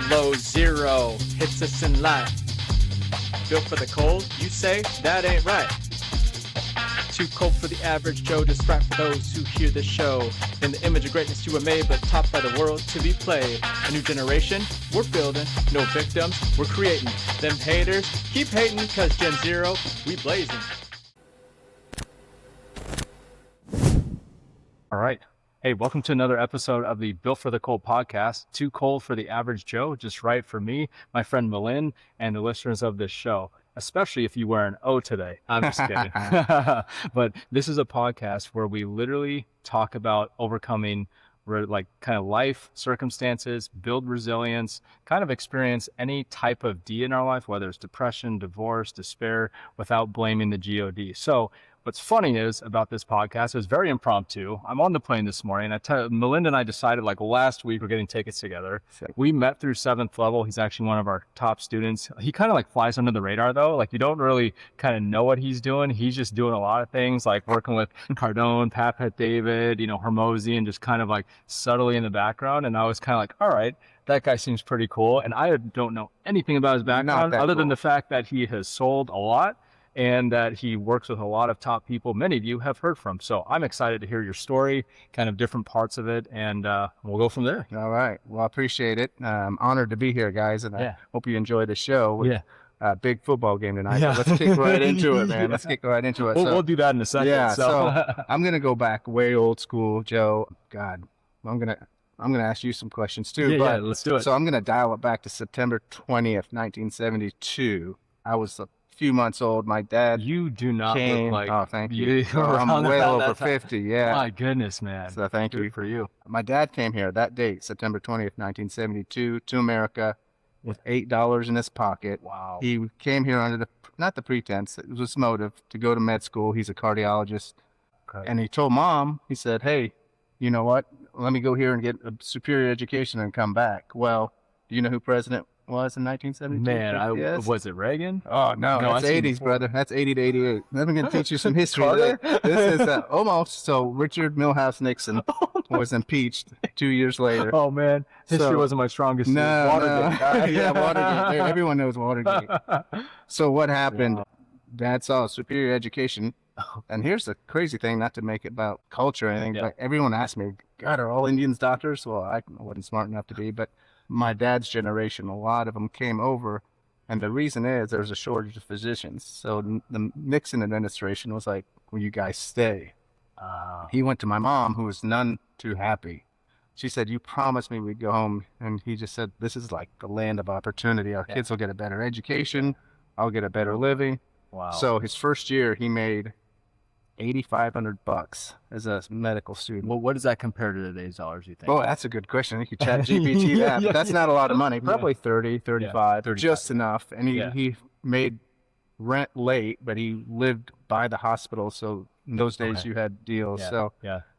below zero hits us in life. Built for the cold, you say? That ain't right. Too cold for the average Joe, just right for those who hear the show. In the image of greatness you were made, but taught by the world to be played. A new generation, we're building. No victims, we're creating. Them haters, keep hating, cause Gen Zero, we blazing. All right. Hey, welcome to another episode of the Built for the Cold podcast. Too cold for the average Joe, just right for me, my friend Milind, and the listeners of this show, especially if you wear an O today. I'm just kidding. But this is a podcast where we literally talk about overcoming like kind of life circumstances, build resilience, kind of experience any type of D in our life, whether it's depression, divorce, despair, without blaming the God. So what's funny is about this podcast is very impromptu. I'm on the plane this morning. Milind and I decided like last week we're getting tickets together. We met through 7th level. He's actually one of our top students. He kind of like flies under the radar though. Like you don't really kind of know what he's doing. He's just doing a lot of things like working with Cardone, Pat David, Hermosi, and just kind of like subtly in the background. And I was kind of like, all right, that guy seems pretty cool. And I don't know anything about his background other than the fact that he has sold a lot and that he works with a lot of top people many of you have heard from. So I'm excited to hear your story, kind of different parts of it, and we'll go from there. All right. Well, I appreciate it. I'm honored to be here, guys, and I hope you enjoy the show. Big football game tonight. Yeah. Let's kick right into it, man. Let's kick right into it. We'll do that in a second. Yeah, so I'm going to go back way old school, Joe. God, I'm going to ask you some questions too. Yeah, let's do it. So I'm going to dial it back to September 20th, 1972. I was a few months old. My dad You do not came, look like... Oh, thank you. I'm way over 50, yeah. My goodness, man. So thank you. Good for you. My dad came here that date, September 20th, 1972, to America with $8 in his pocket. Wow. He came here under not the pretense, it was his motive, to go to med school. He's a cardiologist. Okay. And he told Mom, he said, hey, you know what? Let me go here and get a superior education and come back. Well, do you know who president was in 1972? Man, was it Reagan? Oh, no, that's 80s, brother. That's 80 to 88. I'm going to teach you some history. This is almost. So Richard Milhouse Nixon was impeached 2 years later. Oh, man. History wasn't my strongest. Watergate. Yeah, Watergate. Everyone knows Watergate. So what happened? Wow. Dad saw a superior education. And here's the crazy thing, not to make it about culture or anything, but everyone asked me, God, are all Indians doctors? Well, I wasn't smart enough to be, but my dad's generation, a lot of them came over, and the reason is there's a shortage of physicians. So the Nixon administration was like, will you guys stay? He went to my mom, who was none too happy. She said, you promised me we'd go home. And he just said, this is like the land of opportunity. Our kids will get a better education. I'll get a better living. Wow. So his first year, he made $8,500 as a medical student. Well, what does that compare to today's dollars, you think? Oh, that's a good question. You could chat GPT that, but that's not a lot of money. Probably 30, 35, 35, just enough. And he made rent late, but he lived by the hospital. So in those days you had deals. So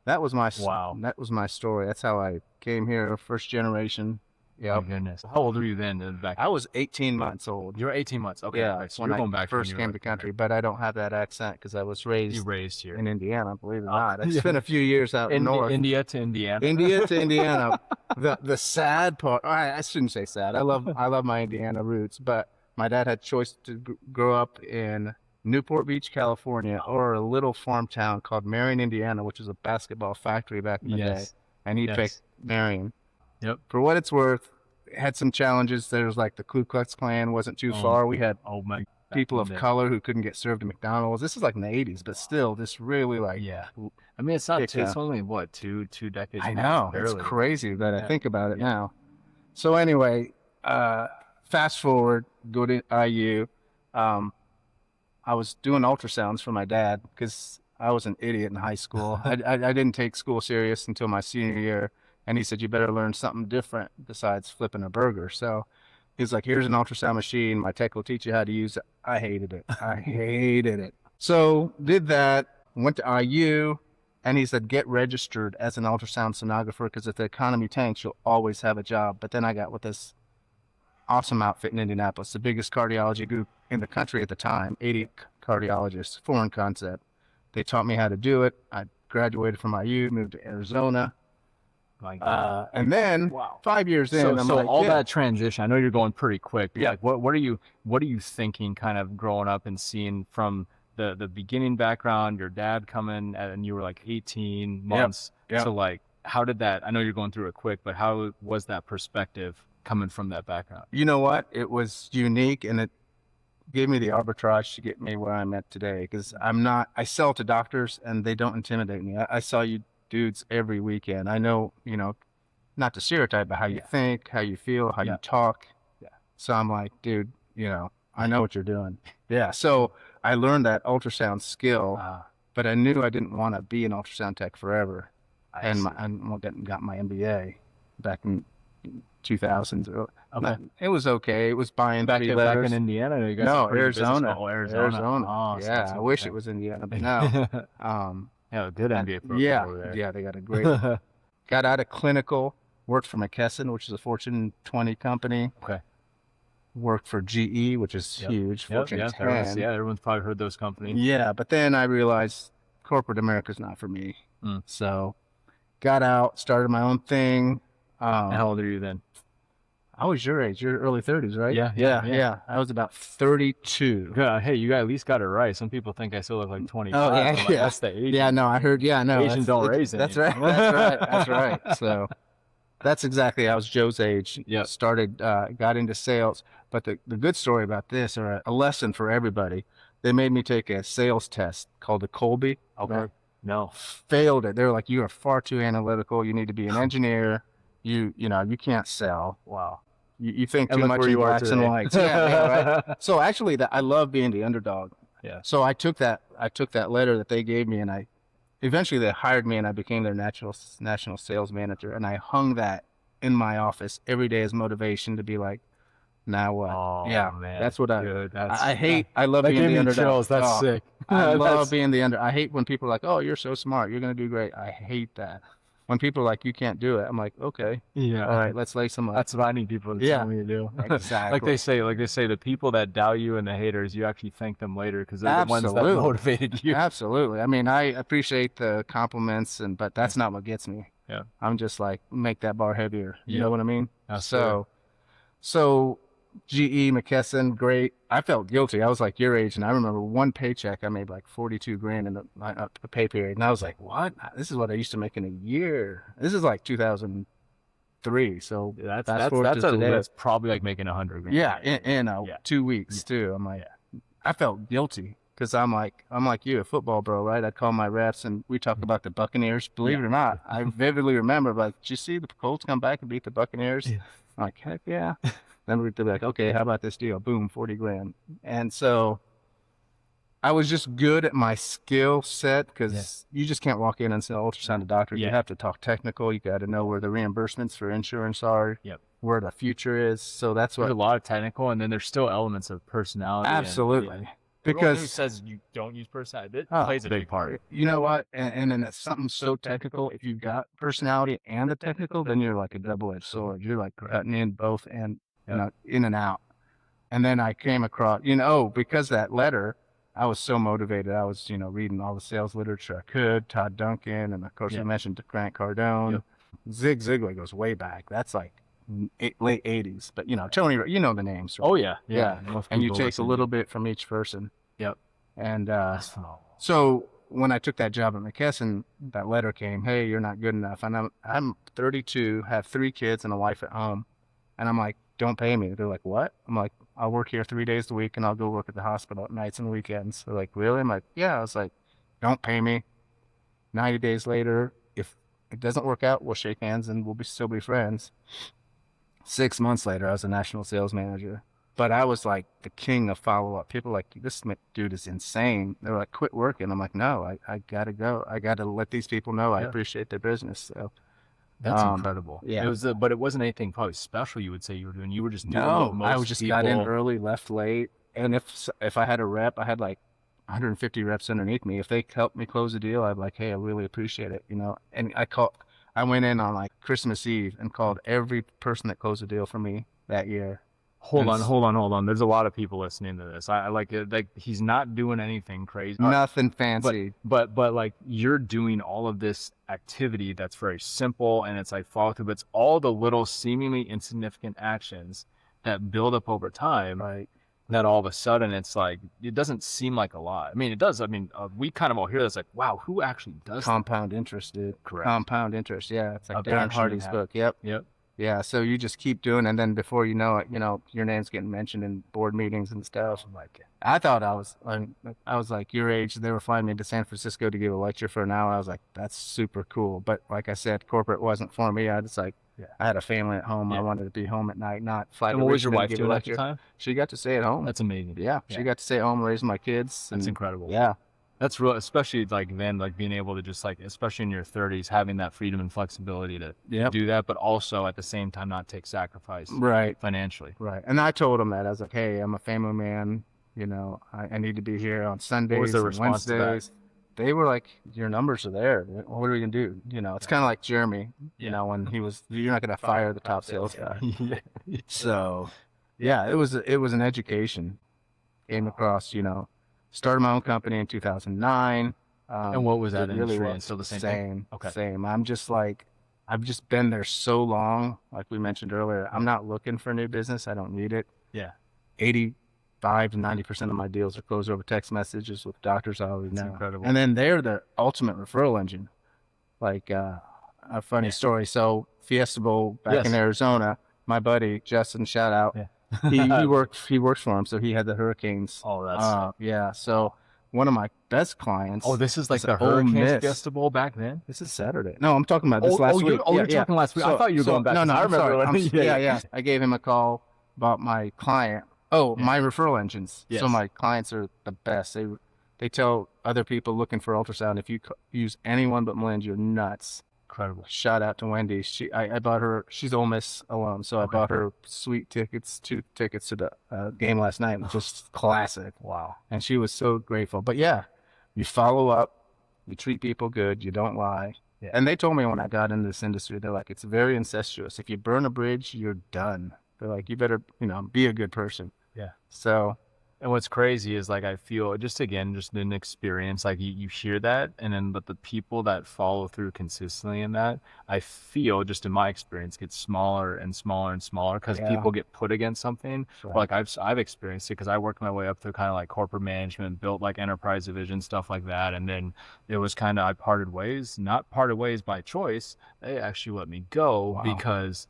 that was my that was my story. That's how I came here, first generation. Yeah. Goodness. How old were you then? I was 18 months old. You were 18 months. Okay. Yeah. Right. So when you're going back first came to country, but I don't have that accent because I was raised here in Indiana. Believe it or not, I spent a few years out north. India to Indiana. India to Indiana. The sad part. I shouldn't say sad. I love my Indiana roots, but my dad had choice to grow up in Newport Beach, California, or a little farm town called Marion, Indiana, which was a basketball factory back in the day, and he picked Marion. Yep. For what it's worth, had some challenges. There was like the Ku Klux Klan wasn't too far. We had people of color who couldn't get served at McDonald's. This is like in the 80s, but still, this really like... Yeah. I mean, it's not it's only, what, two decades? I know. Barely. It's crazy that I think about it now. So anyway, fast forward, go to IU. I was doing ultrasounds for my dad because I was an idiot in high school. I didn't take school serious until my senior year. And he said, you better learn something different besides flipping a burger. So he's like, here's an ultrasound machine. My tech will teach you how to use it. I hated it. So did that, went to IU, and he said, get registered as an ultrasound sonographer because if the economy tanks, you'll always have a job. But then I got with this awesome outfit in Indianapolis, the biggest cardiology group in the country at the time, 80 cardiologists, foreign concept. They taught me how to do it. I graduated from IU, moved to Arizona. My God. And then Wow. 5 years in, So, I'm so like, all yeah. that transition, I know you're going pretty quick. But Yeah. like, what are you thinking kind of growing up and seeing from the beginning background, your dad coming and you were like 18 months. Yep. So like, how did that, I know you're going through it quick, but how was that perspective coming from that background? You know what? It was unique, and it gave me the arbitrage to get me where I'm at today. Because I sell to doctors, and they don't intimidate me. I saw you dudes every weekend. I know, not to stereotype, but how you think, how you feel, how you talk. Yeah. So I'm like, dude, I know what you're doing. Yeah. So I learned that ultrasound skill, but I knew I didn't want to be an ultrasound tech forever. I got my MBA back in 2000s. Okay. It was okay. It was buying Back three in letters. Indiana? You guys No, have pretty good business? Arizona. Oh, Arizona. Oh, so yeah, that's I wish okay. it was Indiana, but no. Yeah, a good MBA program over there. Yeah, they got a great. Got out of clinical, worked for McKesson, which is a Fortune 20 company. Okay. Worked for GE, which is huge. Fortune 10. Everyone's probably heard those companies. Yeah, but then I realized corporate America's not for me. So got out, started my own thing. And how old are you then? I was your age. You're early 30s, right? Yeah. I was about 32. Hey, you at least got it right. Some people think I still look like 25. Oh, yeah, like, yeah. That's the age. Yeah, no, I heard. Yeah, no. Asian don't raise That's anything. right. That's right. So that's exactly, I was Joe's age. Yeah. Started, got into sales. But the good story about this, or a lesson for everybody, they made me take a sales test called the Colby. Okay. Right? No. Failed it. They were like, you are far too analytical. You need to be an engineer. You can't sell. Wow. You think And too look much where in you are blacks and today. whites. Yeah, right. So actually, I love being the underdog. Yeah. So I took that letter that they gave me, and eventually they hired me, and I became their national sales manager, and I hung that in my office every day as motivation to be like, now what? Oh, yeah, man. that's what Dude, I love that being gave the me underdog. chills. That's sick. I love being the I hate when people are like, oh, you're so smart, you're gonna do great. I hate that. When people are like, you can't do it, I'm like, okay, Yeah. all right, let's lay some up. That's what I need people to tell me to do. Exactly. like they say, the people that doubt you and the haters, you actually thank them later because they're the ones that Absolutely. motivated you. Absolutely. I mean, I appreciate the compliments, but that's not what gets me. Yeah. I'm just like, make that bar heavier. You know what I mean? Absolutely. So GE, McKesson, great. I felt guilty. I was like your age, and I remember one paycheck, I made like 42 grand in a pay period. And I was like, what? This is what I used to make in a year. This is like 2003. So that's probably like making 100 grand. Yeah. In 2 weeks too. I'm like, I felt guilty. Because I'm like you, a football bro, right? I'd call my refs, and we talk about the Buccaneers. Believe it or not, I vividly remember, like, did you see the Colts come back and beat the Buccaneers? Yeah. I'm like, heck yeah. Then we'd be like, okay, how about this deal? Boom, 40 grand. And so I was just good at my skill set, because you just can't walk in and sell ultrasound to doctors. You have to talk technical. You got to know where the reimbursements for insurance are, where the future is. So that's what. There's a lot of technical, and then there's still elements of personality. Absolutely. Because who says you don't use personality, it plays a big part. You know what? And then it's something so technical. If you've got personality and the technical, then you're like a double-edged sword. You're like cutting in both and in and out. And then I came across, because that letter, I was so motivated. I was, reading all the sales literature I could. Todd Duncan, and of course I mentioned Grant Cardone. Zig Ziglar goes way back. That's like late 80s. But Tony, the names. Right? Oh yeah. And you take a little bit from each person. Yep. And so when I took that job at McKesson, that letter came, hey, you're not good enough. And I'm 32, have 3 kids and a wife at home. And I'm like, don't pay me. They're like, what? I'm like, I'll work here 3 days a week, and I'll go work at the hospital at nights and weekends. They're like, really? I'm like, yeah. I was like, don't pay me. 90 days later, if it doesn't work out, we'll shake hands and we'll still be friends. 6 months later, I was a national sales manager. But I was like the king of follow-up. People were like, this dude is insane. They were like, quit working. I'm like, no, I got to go. I got to let these people know I appreciate their business. So that's incredible. Yeah. It was, but it wasn't anything probably special you would say you were doing. You were just doing what most I just got in early, left late. And if I had a rep, I had like 150 reps underneath me. If they helped me close a deal, I'd be like, hey, I really appreciate it, And I went in on like Christmas Eve and called every person that closed a deal for me that year. Hold on. There's a lot of people listening to this. I like it. Like, he's not doing anything crazy. Nothing fancy. But like, you're doing all of this activity that's very simple, and it's like follow through. But it's all the little seemingly insignificant actions that build up over time. Right. That all of a sudden it's like, it doesn't seem like a lot. I mean, it does. I mean, we kind of all hear this like, wow, who actually does compound interest, dude? Correct. Compound interest. Yeah. It's like Darren Darren Hardy's book. Yep. Yeah, so you just keep doing, and then before you know it, your name's getting mentioned in board meetings and stuff. I thought I was like your age. They were flying me to San Francisco to give a lecture for an hour. I was like, that's super cool. But like I said, corporate wasn't for me. I had a family at home. I wanted to be home at night, not fly. And what was your wife doing at the time? She got to stay at home. That's amazing. Yeah, she got to stay at home, raise my kids. That's incredible. Yeah. That's real, especially like then, like being able to just like, especially in your 30s, having that freedom and flexibility to do that, but also at the same time not take sacrifice financially. Right. And I told them that. I was like, hey, I'm a family man. I need to be here on Sundays and Wednesdays. They were like, your numbers are there. What are we going to do? It's kind of like Jeremy, when he was, you're not going to fire the top sales guy. So, yeah, it was an education. Came across, started my own company in 2009. And what was that industry? Really and still the same thing? Thing? Okay. Same. I'm just like, I've just been there so long. Like we mentioned earlier, I'm not looking for new business. I don't need it. Yeah. 85 to 90% of my deals are closed over text messages with doctors I already know. Incredible. And then they're the ultimate referral engine. Like a funny story. So Fiesta Bowl back in Arizona, my buddy Justin, shout out. Yeah. he works for him, so he had the Hurricanes. Oh, that's so one of my best clients. Oh, this is like the Hurricanes Fiesta Bowl back then. This is Saturday. No, I'm talking about this last week. You're talking last week. I thought you were going back. No, I remember. Yeah. I gave him a call about my client. My referral engines. Yes. So my clients are the best. They tell other people looking for ultrasound, if you use anyone but Milind, you're nuts. Incredible. Shout out to Wendy. I bought her. She's Ole Miss alum, so I bought her sweet tickets, 2 tickets to the game last night. Just classic. Wow. And she was so grateful. But yeah, you follow up, you treat people good, you don't lie. Yeah. And they told me when I got into this industry, they're like, it's very incestuous. If you burn a bridge, you're done. They're like, you better, be a good person. Yeah. So. And what's crazy is like, I feel just an experience, like you hear that, and then, but the people that follow through consistently in that, I feel just in my experience, get smaller and smaller and smaller because people get put against something. Right. Like I've experienced it because I worked my way up through kind of like corporate management, built like enterprise division, stuff like that. And then it was kind of, I parted ways, not parted ways by choice. They actually let me go because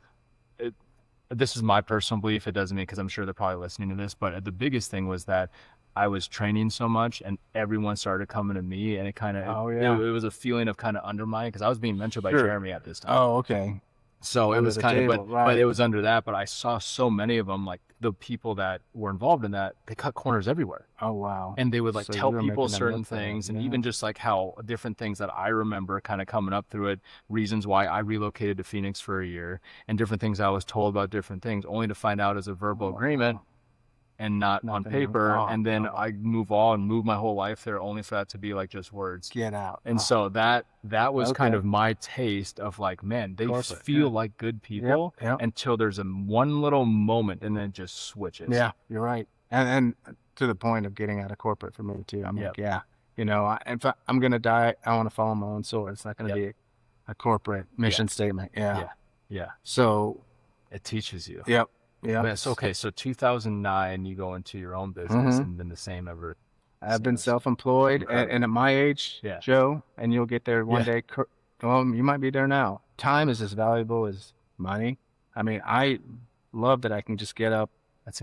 this is my personal belief. It doesn't mean, because I'm sure they're probably listening to this, but the biggest thing was that I was training so much and everyone started coming to me, and it kind of, it was a feeling of kind of undermining because I was being mentored by Jeremy at this time. Oh, okay. So it was kind of, but it was under that, but I saw so many of them, like the people that were involved in that, they cut corners everywhere. Oh, wow. And they would like tell people certain things, and even just like how different things that I remember kind of coming up through it, reasons why I relocated to Phoenix for a year, and different things I was told about different things, only to find out as a verbal agreement and not on paper. And then I move my whole life there, only for that to be like just words. Get out. And so that was kind of my taste of like, man, they feel like good people until there's one little moment, and then it just switches. Yeah, you're right. And to the point of getting out of corporate for me too. I'm like, if I'm going to die, I want to follow my own sword. It's not going to be a corporate mission statement. Yeah. So it teaches you. Yep. Yeah. It's okay. So 2009, you go into your own business, and then the same ever. I've been self-employed, and at my age, Joe, and you'll get there one day. Well, you might be there now. Time is as valuable as money. I mean, I love that I can just get up,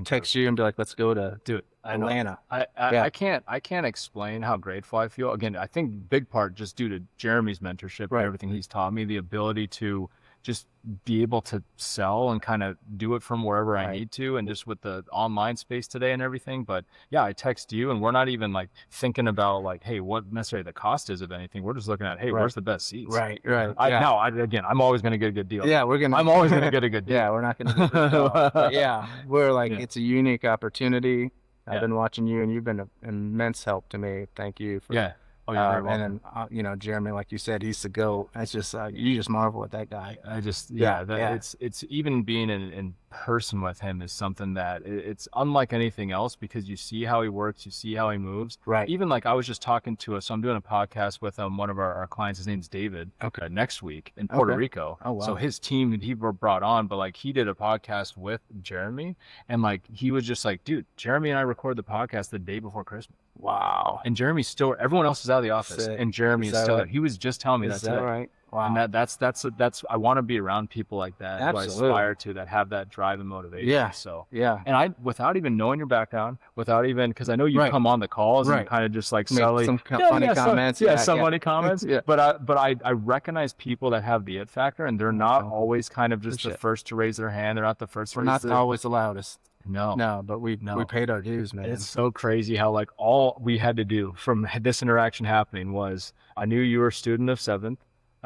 text you, and be like, "Let's go to Atlanta." I can't explain how grateful I feel. Again, I think big part just due to Jeremy's mentorship and everything he's taught me, the ability to just be able to sell and kind of do it from wherever I need to, and just with the online space today and everything. But I text you, and we're not even like thinking about like, hey, what necessarily the cost is of anything. We're just looking at, hey, where's the best seats? Right. I'm always going to get a good deal. Yeah, I'm always going to get a good deal. Yeah, we're not going to get a good deal. But we're like, it's a unique opportunity. I've been watching you, and you've been an immense help to me. Thank you for Oh, you're very welcome. And then, you know, Jeremy, like you said, he's the GOAT. It's just, you just marvel at that guy. I just, Yeah, that yeah. it's even being in person with him is something that it's unlike anything else, because you see how he works, you see how he moves. Right. Even like I was just talking to so I'm doing a podcast with one of our clients. His name's David. Okay. Next week in Puerto Okay. Rico. Oh, wow. So his team he were brought on, but like he did a podcast with Jeremy, and like he was just like, dude, Jeremy and I recorded the podcast the day before Christmas. Wow. And Jeremy's still, everyone else is out of the office, Sick. and Jeremy Is is that still right? there. He was just telling me Is that that today. right? Wow. And that's I want to be around people like that who I Absolutely. aspire to, that have that drive and motivation. Yeah. So Yeah. and I, without even knowing your background, without even, because I know you Right. come on the calls Right. and kind of just like Make subtly some funny comments. some funny comments. Yeah. But I recognize people that have the it factor, and they're not always kind of just the Appreciate it. first to raise their hand. They're not the first. We're to raise not the, always the loudest. no. But we paid our dues, man. It's so crazy how like all we had to do from this interaction happening was, I knew you were a student of 7th,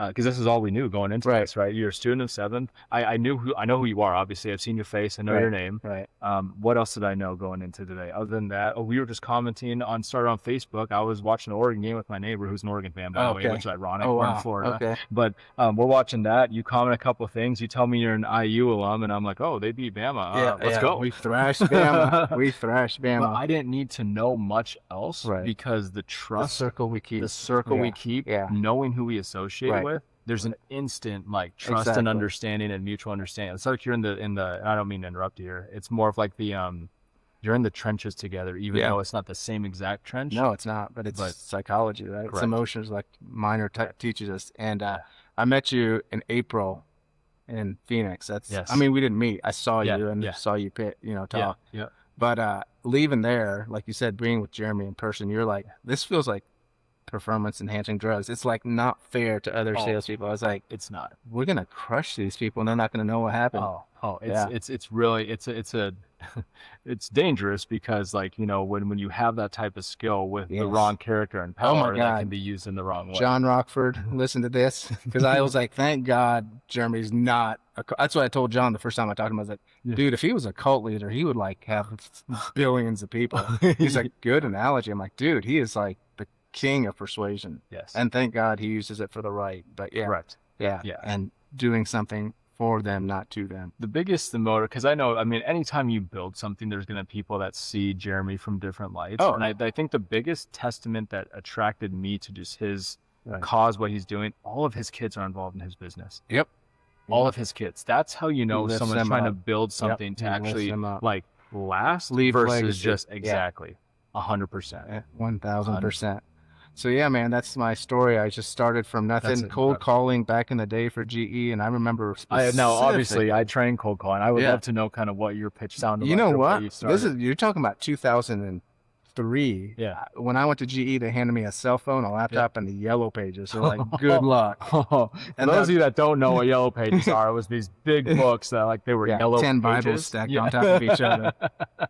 because this is all we knew going into Right. this, right? You're a student of 7th. I know who you are. Obviously, I've seen your face. I know Right. your name. Right. What else did I know going into today? Other than that, we were just commenting started on Facebook. I was watching the Oregon game with my neighbor, who's an Oregon fan, by the way, Okay. which is ironic. Oh, We're in wow. Florida. Okay. But we're watching that. You comment a couple of things. You tell me you're an IU alum, and I'm like, oh, they beat Bama. Let's go. We thrashed Bama. We thrashed Bama. But I didn't need to know much else, Right. because the the trust, circle we keep. the circle we Yeah. keep, Yeah. knowing who we associate Right. with, there's an instant like trust Exactly. and understanding and mutual understanding. It's like you're in the I don't mean to interrupt you here. It's more of like you're in the trenches together, even Yeah. though it's not the same exact trench. No, it's not, but it's psychology, right? It's Correct. emotions, like minor teaches us. And I met you in April in Phoenix. That's, Yes. I mean, we didn't meet. I saw Yeah, you and yeah. saw you Yeah, talk. yeah. But leaving there, like you said, being with Jeremy in person, you're like, this feels like performance enhancing drugs. It's like not fair to other Oh. salespeople. I was like, It's not. we're gonna crush these people, and they're not gonna know what happened. It's really it's dangerous, because like, you know, when you have that type of skill with the Yes. wrong character and Oh my power, that God. can be used in the wrong way. John Rockford, listen to this, because I was like, thank God Jeremy's not. That's what I told John the first time I talked to him. I was like, Yeah. dude, if he was a cult leader, he would like have billions of people. He's like, good analogy. I'm like, dude, he is like the king of persuasion, Yes. and thank God he uses it for the right. But yeah, Correct. yeah, Yeah. and doing something for them, not to them. The biggest motor, because I know, I mean, anytime you build something, there's going to be people that see Jeremy from different lights. Oh. And I think the biggest testament that attracted me to just his Right. cause, what he's doing, all of his kids are involved in his business. Yep. All of his kids. That's how you know Lifts someone's them trying to up. build something to He lifts actually them up. like last Leave versus legacy. just Yeah. exactly 100%. 1,000%. So yeah, man, that's my story. I just started from nothing, That's cold incredible. calling back in the day for GE, and I remember. No, obviously specifically- I train cold calling. I would Yeah. love to know kind of what your pitch sounded You like. know or what? you This started. you're talking about 2003. Yeah. When I went to GE, they handed me a cell phone, a laptop, and the yellow pages. So like, good luck. For And those that- of you that don't know what yellow pages are, it was these big books that like they were Yeah, yellow 10 pages. Bibles stacked Yeah. on top of each other.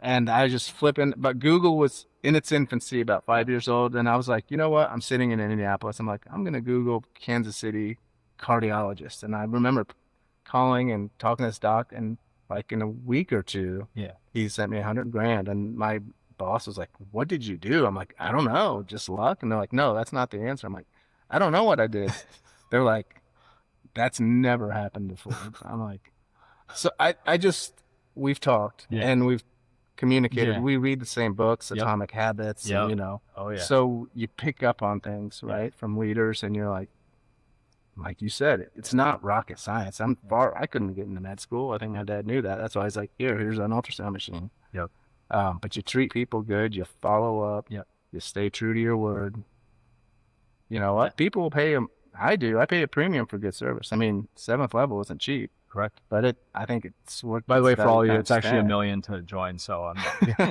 And I was just flipping. But Google was in its infancy, about 5 years old. And I was like, you know what? I'm sitting in Indianapolis. I'm like, I'm going to Google Kansas City cardiologist. And I remember calling and talking to this doc. And like in a week or two, Yeah. he sent me $100,000. And my boss was like, what did you do? I'm like, I don't know, just luck. And they're like, no, that's not the answer. I'm like, I don't know what I did. They're like, that's never happened before. I'm like, so we've talked Yeah. and we've communicated. Yeah. We read the same books, Yep. Atomic Habits, Yep. and, you know, Oh yeah. so you pick up on things, Yeah. right, from leaders, and you're like you said, it's not rocket science. I couldn't get into med school. I think my dad knew that. That's why he's like, here's an ultrasound machine. Yep. But you treat people good, you follow up, Yep. you stay true to your word. You know what? People will pay I pay a premium for good service. I mean, 7th level isn't cheap, Correct. but I think it's worth. By the way, for all you, value it's actually $1 times million to join. So I'm 10.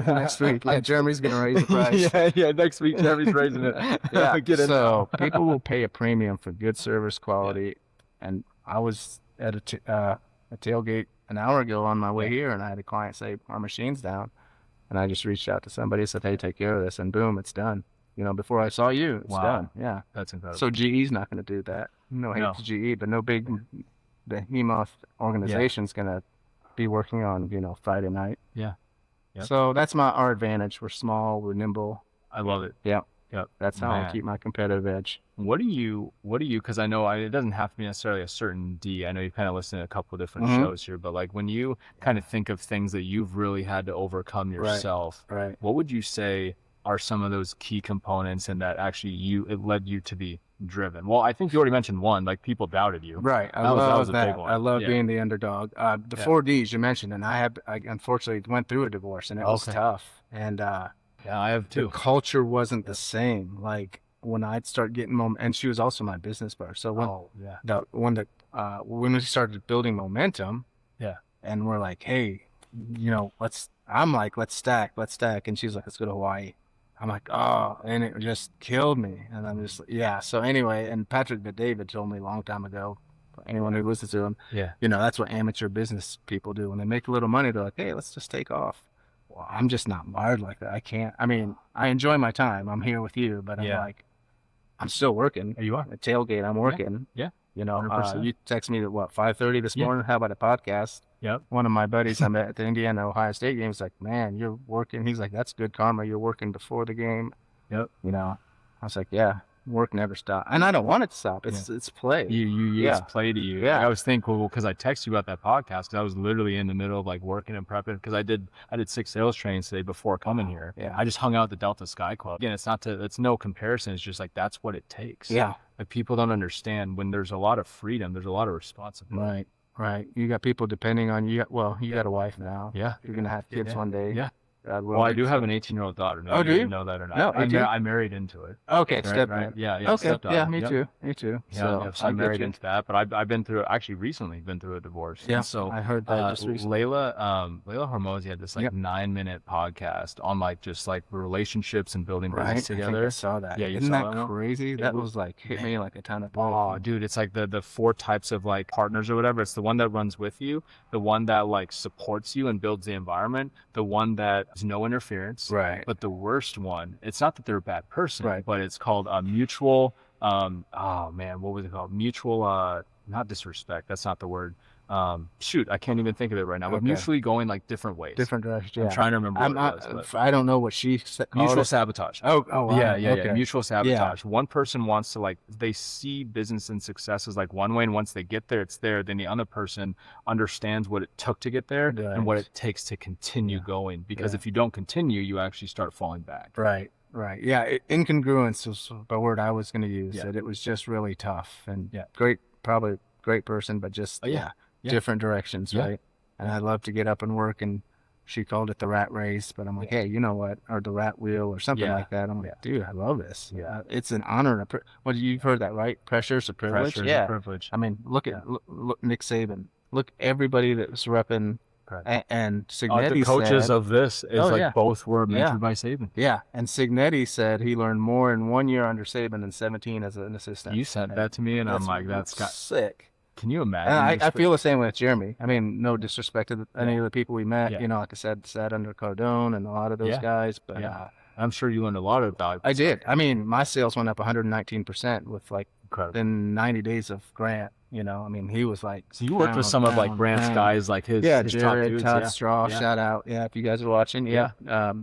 Next week, yeah, Jeremy's gonna raise the price. yeah. Next week, Jeremy's raising it. Yeah. Get in. So people will pay a premium for good service quality. And I was at a tailgate an hour ago on my way here, and I had a client say, our machine's down. And I just reached out to somebody and said, hey, take care of this. And boom, it's done. You know, before I saw you, it's Wow. done. Yeah. That's incredible. So GE's not going to do that. No hate No. to GE, but no big behemoth organization's going to be working on, you know, Friday night. Yeah. Yep. So that's our advantage. We're small, we're nimble. I love it. Yeah. Yep. That's how I Man. keep my competitive edge. What do you, because I know it doesn't have to be necessarily a certain D. I know you've kind of listened to a couple of different shows here, but like when you kind of think of things that you've really had to overcome yourself, Right. what would you say are some of those key components and that actually it led you to be driven? Well, I think you already mentioned one, like people doubted you. Right. That was a big one. I love Yeah. being the underdog. The 4Ds you mentioned, and I unfortunately went through a divorce, and it was tough. And Yeah, I have the too. culture wasn't the same. Like when I'd start getting and she was also my business partner. So when we started building momentum, and we're like, hey, let's stack, and she's like, let's go to Hawaii. I'm like, oh, and it just killed me. And I'm just, So anyway, and Patrick David told me a long time ago, anyone who listens to him, that's what amateur business people do. When they make a little money, they're like, hey, let's just take off. Well, I'm just not wired like that. I can't. I mean, I enjoy my time. I'm here with you, but I'm like, I'm still working. You are. At tailgate, I'm working. Yeah. You 100%. text me at 5:30 this morning. How about a podcast? Yep. One of my buddies I met at the Indiana Ohio State game was like, man, you're working. He's like, that's good karma. You're working before the game. Yep. I was like, yeah, work never stops. And I don't want it to stop. It's play. It's play to you. Yeah. I was thinking, because I texted you about that podcast, because I was literally in the middle of like working and prepping, because I did 6 sales trainings today before coming here. Yeah. I just hung out at the Delta Sky Club. Again, it's no comparison. It's just like, that's what it takes. Yeah. Like people don't understand when there's a lot of freedom, there's a lot of responsibility. Right. You got people depending on you. Well, you got a wife now. Yeah. You're going to have kids one day. Yeah. God Well, I do have an 18-year-old daughter. No, Oh, do you? didn't know that or not? No, I married into it. Okay, Right, step right. in. Yeah, Okay, stepdaughter. yeah, me Yep. too. Me too. So I I'm get married you. into that, but I've been through, actually recently been through a divorce. Yeah, And so I heard that just recently. Layla Hormozi had this 9-minute podcast on just relationships and building business I think together. I saw that. Yeah, you Isn't saw that that one? crazy? That was hit me like a ton of balls. Oh, dude, it's like the 4 types of partners or whatever. It's the one that runs with you, the one that supports you and builds the environment, the one that is no interference. Right. But the worst one, it's not that they're a bad person, Right. but it's called mutual, what was it called? Mutual, not disrespect. That's not the word. Shoot, I can't even think of it right now, but Okay. mutually going different ways. Different directions. Yeah. I'm trying to remember what it was. I don't know what she said. Mutual sabotage. Oh, wow. Yeah. Okay. Mutual sabotage. One person wants to they see business and success as one way, and once they get there, it's there. Then the other person understands what it took to get there and what it takes to continue going. Because if you don't continue, you actually start falling back. Right. Yeah, incongruence was the word I was going to use. Yeah. That it was just really tough and Yeah. probably great person, but just different directions, Yeah. right? And I'd love to get up and work, and she called it the rat race, but I'm like, hey, you know what? Or the rat wheel or something like that. I'm like, dude, I love this. Yeah. It's an honor. And you've heard that, right? Pressure's a privilege. Pressure is a privilege. I mean, look Nick Saban. Look, everybody that was repping, and Signetti the coaches said, of this is both were mentored by Saban. yeah, and Signetti said he learned more in 1 year under Saban than 17 as an assistant. You said that to me, and I'm like, that's sick. Can you imagine? And I feel the same way with Jeremy. I mean, no disrespect to any of the people we met. Like I said, sat under Cardone and a lot of those guys. But I'm sure you learned a lot about. I did. I mean, my sales went up 119% with within 90 days of Grant. I mean, he was like. So you worked with some of Grant's guys, his Jared, top dudes. Todd Straw, shout out. Yeah, if you guys are watching. Yeah.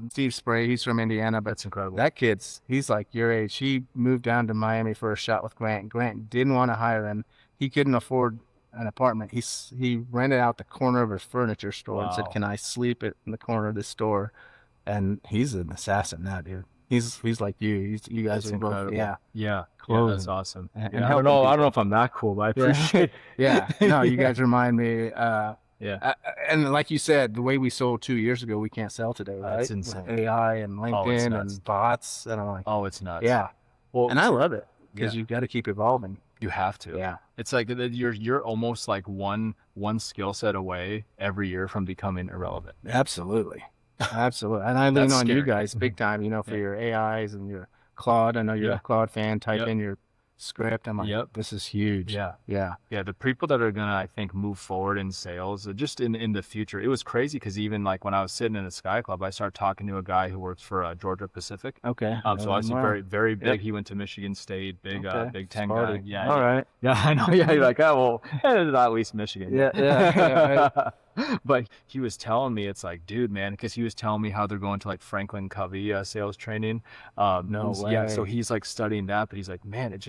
Steve Spray, he's from Indiana, but That's incredible. that he's like your age. He moved down to Miami for a shot with Grant. Grant didn't want to hire him. He couldn't afford an apartment. He rented out the corner of his furniture store and said, "Can I sleep in the corner of the store?" And he's an assassin now, dude. He's like you. You guys That's are both, incredible. Yeah, closing. that's awesome. And I don't know if I'm that cool, but I appreciate. Yeah, no, you guys remind me. Yeah. And like you said, the way we sold 2 years ago, we can't sell today, right? That's insane. With AI and LinkedIn nuts. and bots, and I'm like, It's nuts. yeah. Well, And I love it because you've got to keep evolving. you have to. Yeah. It's like you're almost like one skill set away every year from becoming irrelevant. Absolutely. Absolutely. And I lean That's on you scary. guys big time, for your AIs and your Claude. I know you're Yeah. a Claude fan. Type Yep. in your script. I'm like, Yep. this is huge. Yeah. Yeah. Yeah, the people that are gonna, I think, move forward in sales, just in the future. It was crazy because even when I was sitting in a Sky Club, I started talking to a guy who works for Georgia Pacific. Okay. So obviously Wow. very, very big. Yep. He went to Michigan State, big Okay. Big Ten Sparty. guy. Yeah. All right. Yeah, I know. Yeah, you're like, oh well, it's at least Michigan. Yeah. But he was telling me, it's like, dude, man, because he was telling me how they're going to like Franklin Covey sales training. No Yeah, so way. he's like studying that, but he's like, man, it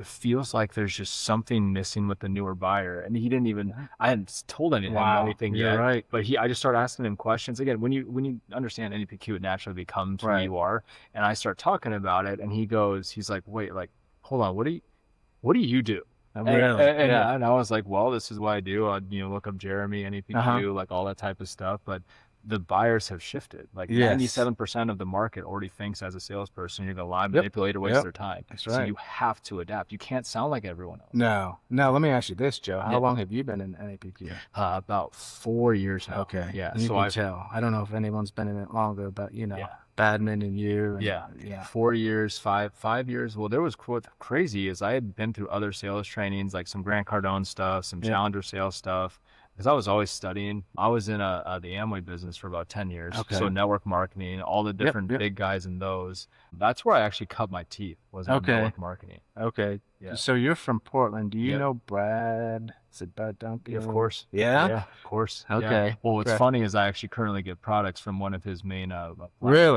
feels like there's just something missing with the newer buyer. And he didn't even, I hadn't told him anything You're yet. right. But I just started asking him questions. Again, when you understand NPQ, it naturally becomes who Right. you are. And I start talking about it, and he's like, wait, like, hold on, what do you do? Really? And I was like, well, this is what I do. I'd, look up Jeremy, NPQ, like all that type of stuff. But the buyers have shifted. Like Yes. 97% of the market already thinks as a salesperson, you're going to lie, Yep. manipulate, or waste Yep. their time. That's So right. you have to adapt. You can't sound like everyone else. No. Now, let me ask you this, Joe. How Yeah. long have you been in NAPQ? About 4 years now. Okay. Yeah. You So can I've tell. I don't know if anyone's been in it longer, but Yeah. Badman and you. And, Yeah. 4 years, 5 years. Well, there was what's crazy is I had been through other sales trainings, like some Grant Cardone stuff, some Yeah. Challenger sales stuff, because I was always studying. I was in the Amway business for about 10 years. Okay. So network marketing, all the different yep. big guys in those. That's where I actually cut my teeth, was in Okay. network marketing. Okay. Yeah. So you're from Portland. Do you Yep. know Brad? Is it Brad Duncan? Yeah, of course. Yeah? Yeah, of course. Yeah. Okay. Well, what's Right. funny is I actually currently get products from one of his main Really?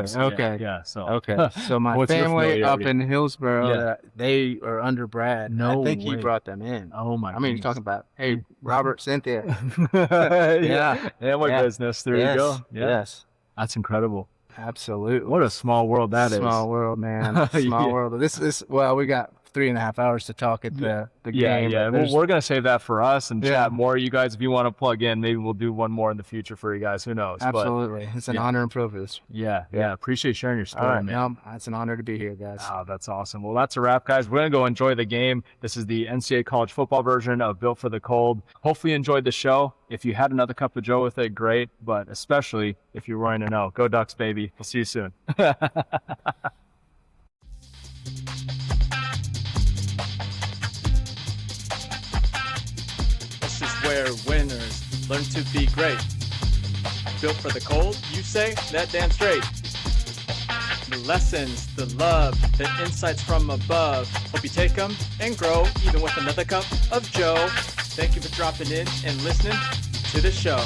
platforms. Yeah, Okay. Yeah. So Okay. So my What's your family up familiarity? in Hillsboro, Yeah. They are under Brad. No I think he way. brought them in. Oh my I mean, you're goodness. talking about, hey, Robert, Cynthia. Yeah. Amway Yeah. business. There you go. Yeah. Yes. That's incredible. Absolutely. What a small world that is. Small world, man. Small Yeah. world. Well, we got 3.5 hours to talk at the Yeah, game. yeah. but Well, there's- we're gonna save that for us and Yeah. chat more. You guys, if you want to plug in, maybe we'll do one more in the future for you guys. Who knows? But Absolutely. It's an yeah. honor and privilege. yeah. Appreciate sharing your story, All right, man. It's an honor to be here, guys. Oh, that's awesome. Well, that's a wrap, guys. We're going to go enjoy the game. This is the NCAA college football version of Built for the Cold. Hopefully you enjoyed the show. If you had another cup of Joe with it, great. But especially if you're wanting to know, go Ducks, baby. We'll see you soon. This is where winners learn to be great. Built for the cold, you say? That damn straight. The lessons, the love, the insights from above. Hope you take them and grow, even with another cup of Joe. Thank you for dropping in and listening to the show.